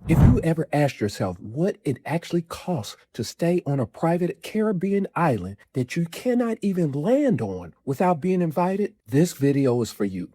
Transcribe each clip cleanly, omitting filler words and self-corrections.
If you ever asked yourself what it actually costs to stay on a private Caribbean island that you cannot even land on without being invited, this video is for you.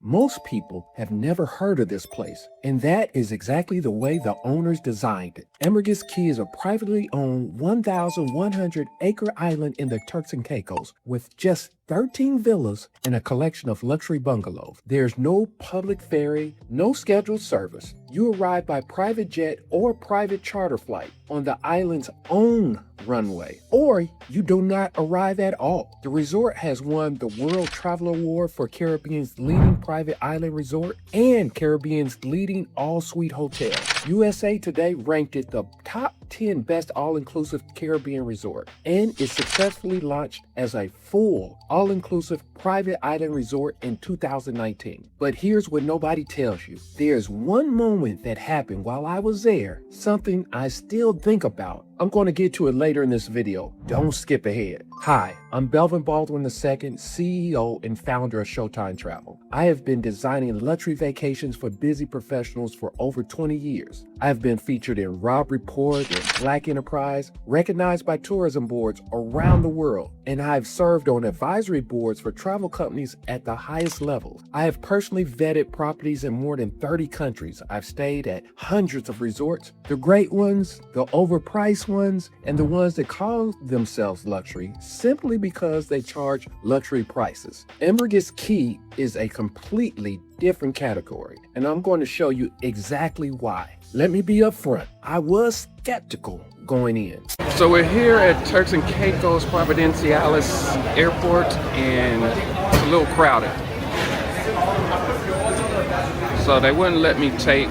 Most people have never heard of this place, and that is exactly the way the owners designed it. Ambergris Cay is a privately owned 1,100-acre island in the Turks and Caicos with just 13 villas and a collection of luxury bungalows. There's no public ferry, no scheduled service. You arrive by private jet or private charter flight on the island's own runway, or you do not arrive at all. The resort has won the World Travel Award for Caribbean's leading private island resort and Caribbean's leading all-suite hotel. USA Today ranked it the top 10 best all-inclusive Caribbean resort, and it successfully launched as a full all-inclusive private island resort in 2019. But here's what nobody tells you. There's one moment that happened while I was there, something I still think about. I'm going to get to it later in this video. Don't skip ahead. Hi, I'm Belvin Baldwin II, CEO and founder of Showtime Travel. I have been designing luxury vacations for busy professionals for over 20 years. I have been featured in Robb Report and Black Enterprise, recognized by tourism boards around the world, and I've served on advisory boards for travel companies at the highest levels. I have personally vetted properties in more than 30 countries. I've stayed at hundreds of resorts, the great ones, the overpriced ones, and the ones that call themselves luxury simply because they charge luxury prices. Ambergris Cay is a completely different category, and I'm going to show you exactly why. Let me be upfront. I was skeptical going in. So we're here at Turks and Caicos Providenciales Airport, and it's a little crowded. So they wouldn't let me take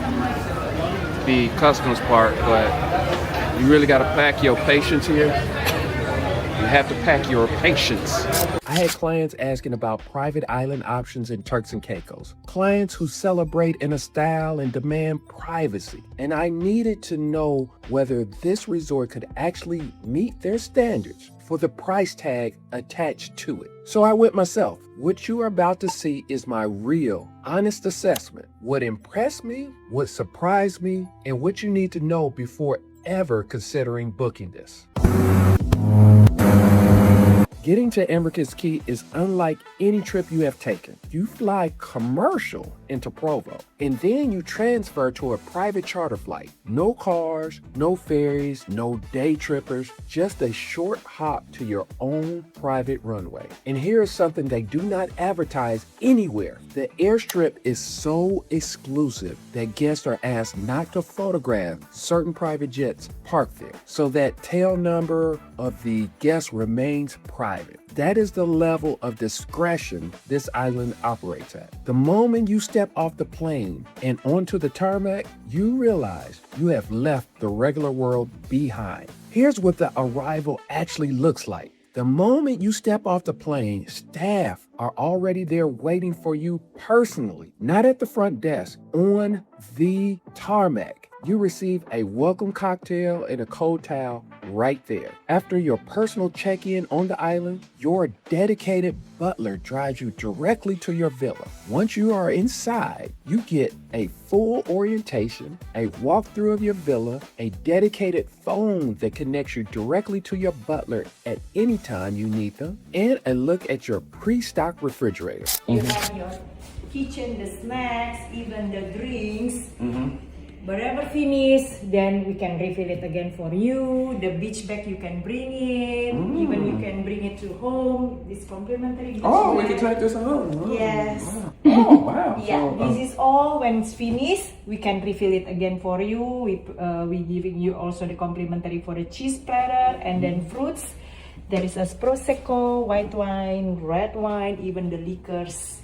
the customs part, but you really got to pack your patience here. You have to pack your patience. I had clients asking about private island options in Turks and Caicos. Clients who celebrate in a style and demand privacy. And I needed to know whether this resort could actually meet their standards for the price tag attached to it. So I went myself. What you are about to see is my real, honest assessment. What impressed me, what surprised me, and what you need to know before ever considering booking this. Getting to Ambergris Cay is unlike any trip you have taken. You fly commercial into Provo, and then you transfer to a private charter flight. No cars, no ferries, no day trippers, just a short hop to your own private runway. And here's something they do not advertise anywhere. The airstrip is so exclusive that guests are asked not to photograph certain private jets parked there, so that tail number of the guest remains private. That is the level of discretion this island operates at. The moment you step off the plane and onto the tarmac, you realize you have left the regular world behind. Here's what the arrival actually looks like. The moment you step off the plane, staff are already there waiting for you personally, not at the front desk, on the tarmac. You receive a welcome cocktail and a cold towel right there. After your personal check-in on the island, your dedicated butler drives you directly to your villa. Once you are inside, you get a full orientation, a walkthrough of your villa, a dedicated phone that connects you directly to your butler at any time you need them, and a look at your pre-stocked refrigerator. You have your kitchen, the snacks, even the drinks. Whatever finish, then we can refill it again for you. The beach bag you can bring it. Even you can bring it to home. This complimentary beach bag. We can take this home. Yes. Wow. Oh, wow. Yeah, this is all. When it's finished, we can refill it again for you. We giving you also the complimentary for the cheese platter and then fruits. There is a prosecco, white wine, red wine, even the liquors,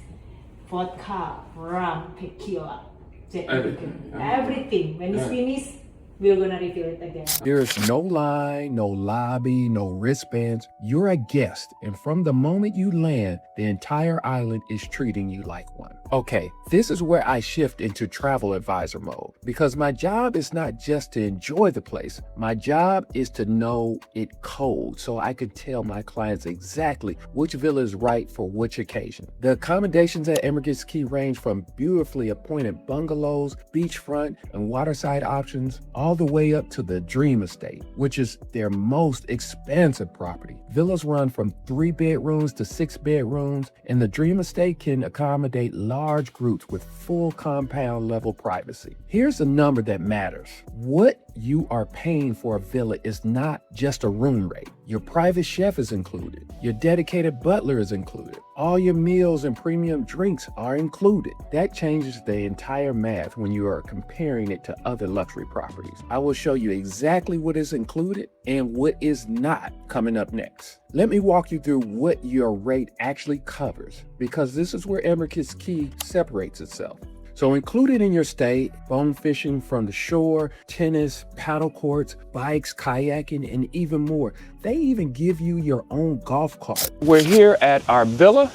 vodka, rum, tequila. Everything. When it's finished, we're gonna refill it again. There's no line, no lobby, no wristbands. You're a guest, and from the moment you land, the entire island is treating you like one. Okay, this is where I shift into travel advisor mode, because my job is not just to enjoy the place. My job is to know it cold, so I can tell my clients exactly which villa is right for which occasion. The accommodations at Ambergris Cay range from beautifully appointed bungalows, beachfront, and waterside options, all the way up to the Dream Estate, which is their most expansive property. Villas run from 3 bedrooms to 6 bedrooms, and the Dream Estate can accommodate large groups with full compound level privacy. Here's a number that matters. What you are paying for a villa is not just a room rate. Your private chef is included. Your dedicated butler is included. All your meals and premium drinks are included. That changes the entire math when you are comparing it to other luxury properties. I will show you exactly what is included and what is not coming up next. Let me walk you through what your rate actually covers, because this is where Ambergris Cay separates itself. So included in your stay, bone fishing from the shore, tennis, paddle courts, bikes, kayaking, and even more. They even give you your own golf cart. We're here at our villa.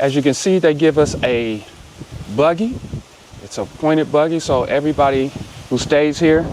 As you can see, they give us a buggy. It's a pointed buggy, so everybody who stays here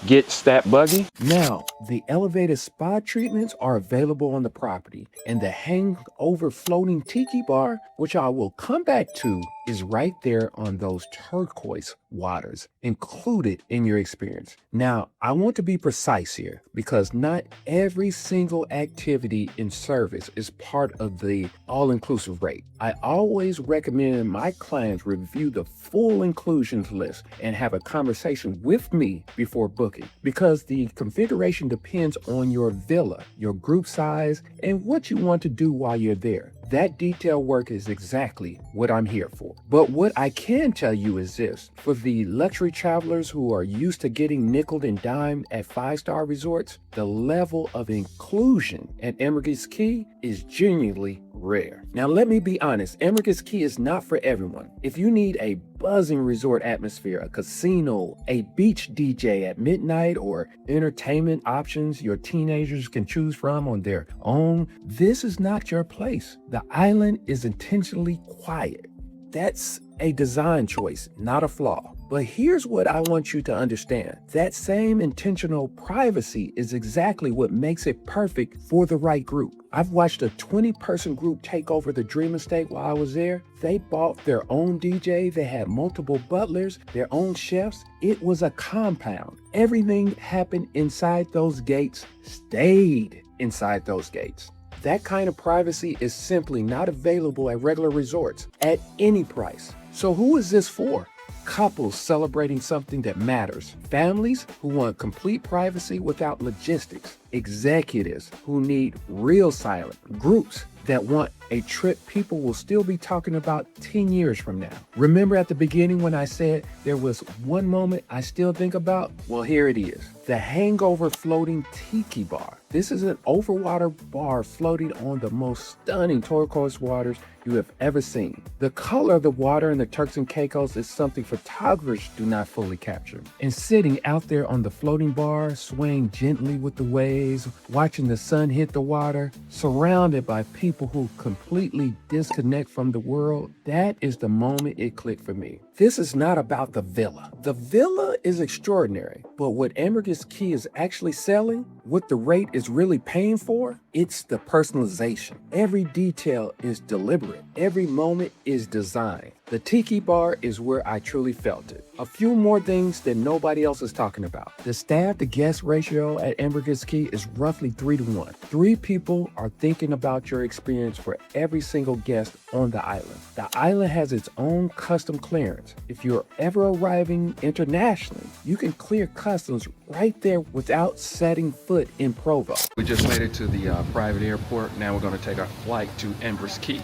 gets that buggy. Now, the elevated spa treatments are available on the property, and the hangover floating tiki bar, which I will come back to, is right there on those turquoise waters, included in your experience. Now, I want to be precise here, because not every single activity in service is part of the all-inclusive rate. I always recommend my clients review the full inclusions list and have a conversation with me before booking, because the configuration depends on your villa, your group size, and what you want to do while you're there. That detail work is exactly what I'm here for. But what I can tell you is this: for the luxury travelers who are used to getting nickeled and dimed at 5-star resorts, the level of inclusion at Ambergris Cay is genuinely rare. Now, let me be honest, Ambergris Cay is not for everyone. If you need a buzzing resort atmosphere, a casino, a beach DJ at midnight, or entertainment options your teenagers can choose from on their own, this is not your place. The island is intentionally quiet. That's a design choice, not a flaw. But here's what I want you to understand. That same intentional privacy is exactly what makes it perfect for the right group. I've watched a 20-person group take over the Dream Estate while I was there. They bought their own DJ, they had multiple butlers, their own chefs. It was a compound. Everything happened inside those gates, stayed inside those gates. That kind of privacy is simply not available at regular resorts at any price. So who is this for? Couples celebrating something that matters, families who want complete privacy without logistics, executives who need real silence, groups that want a trip people will still be talking about 10 years from now. Remember at the beginning when I said there was one moment I still think about? Well, here it is. The hangover floating tiki bar. This is an overwater bar floating on the most stunning turquoise waters you have ever seen. The color of the water in the Turks and Caicos is something photographers do not fully capture. And sitting out there on the floating bar, swaying gently with the waves, watching the sun hit the water, surrounded by people who completely disconnect from the world, that is the moment it clicked for me. This is not about the villa. The villa is extraordinary, but what Ambergris Cay is actually selling, what the rate is really paying for, it's the personalization. Every detail is deliberate. Every moment is designed. The tiki bar is where I truly felt it. A few more things that nobody else is talking about. The staff to guest ratio at Ambergris Cay is roughly 3-to-1. 3 people are thinking about your experience for every single guest on the island. The island has its own custom clearance. If you're ever arriving internationally, you can clear customs right there without setting foot in Provo. We just made it to the private airport. Now we're going to take our flight to Ambergris Cay.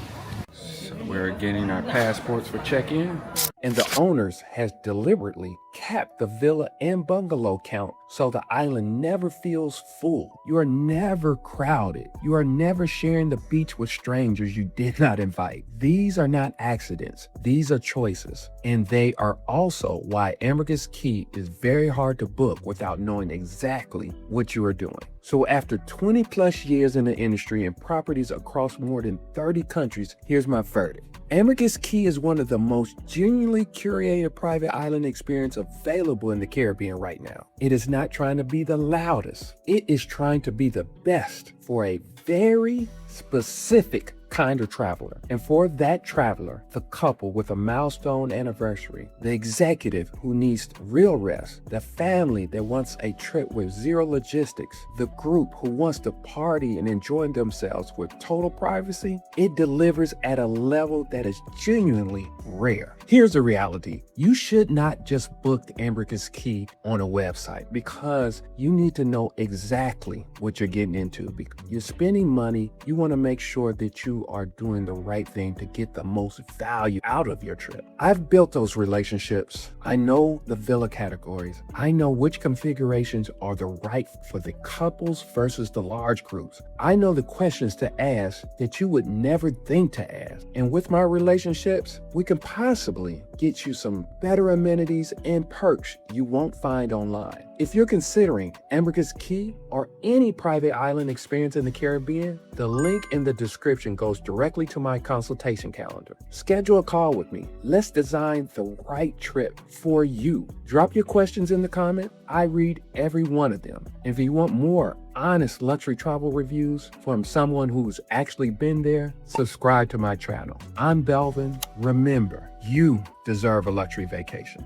So we're getting our passports for check-in. And the owners has deliberately capped the villa and bungalow count so the island never feels full. You are never crowded. You are never sharing the beach with strangers you did not invite. These are not accidents. These are choices. And they are also why Ambergris Cay is very hard to book without knowing exactly what you are doing. So after 20 plus years in the industry and properties across more than 30 countries, here's my verdict. Ambergris Cay is one of the most genuinely curated private island experience available in the Caribbean right now. It is not trying to be the loudest. It is trying to be the best for a very specific kind of traveler. And for that traveler, the couple with a milestone anniversary, the executive who needs real rest, the family that wants a trip with zero logistics, the group who wants to party and enjoy themselves with total privacy, it delivers at a level that is genuinely rare. Here's the reality. You should not just book the Ambergris Cay on a website because you need to know exactly what you're getting into. Because you're spending money, you want to make sure that you are doing the right thing to get the most value out of your trip. I've built those relationships. I know the villa categories. I know which configurations are the right for the couples versus the large groups. I know the questions to ask that you would never think to ask. And with my relationships, we can possibly get you some better amenities and perks you won't find online. If you're considering Ambergris Cay or any private island experience in the Caribbean, the link in the description goes directly to my consultation calendar. Schedule a call with me. Let's design the right trip for you. Drop your questions in the comment. I read every one of them. If you want more honest luxury travel reviews from someone who's actually been there, subscribe to my channel. I'm Belvin. Remember, you deserve a luxury vacation.